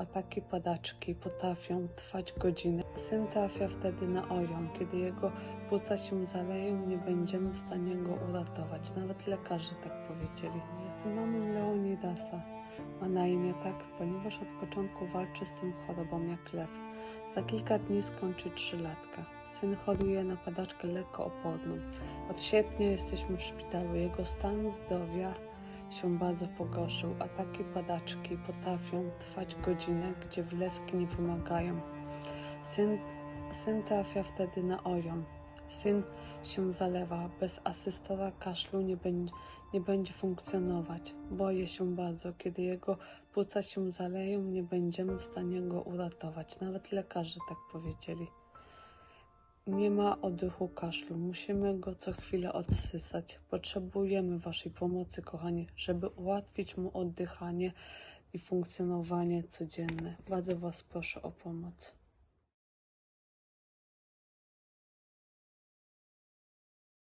Ataki padaczki potrafią trwać godzinę. Syn trafia wtedy na orion. Kiedy jego płuca się zaleją, nie będziemy w stanie go uratować. Nawet lekarze tak powiedzieli. Jestem mamą Leonidasa. Ma na imię tak, ponieważ od początku walczy z tą chorobą jak lew. Za kilka dni skończy 3-latka. Syn choruje na padaczkę lekkooporną. Od sierpnia jesteśmy w szpitalu. Jego stan zdrowia się bardzo pogorszył. Ataki padaczki potrafią trwać godzinę, gdzie wlewki nie pomagają. Syn trafia wtedy na orion. Syn się zalewa. Bez asystora kaszlu nie będzie funkcjonować. Boję się bardzo. Kiedy jego płuca się zaleją, nie będziemy w stanie go uratować. Nawet lekarze tak powiedzieli. Nie ma odruchu kaszlu. Musimy go co chwilę odsysać. Potrzebujemy waszej pomocy, kochani, żeby ułatwić mu oddychanie i funkcjonowanie codzienne. Bardzo was proszę o pomoc.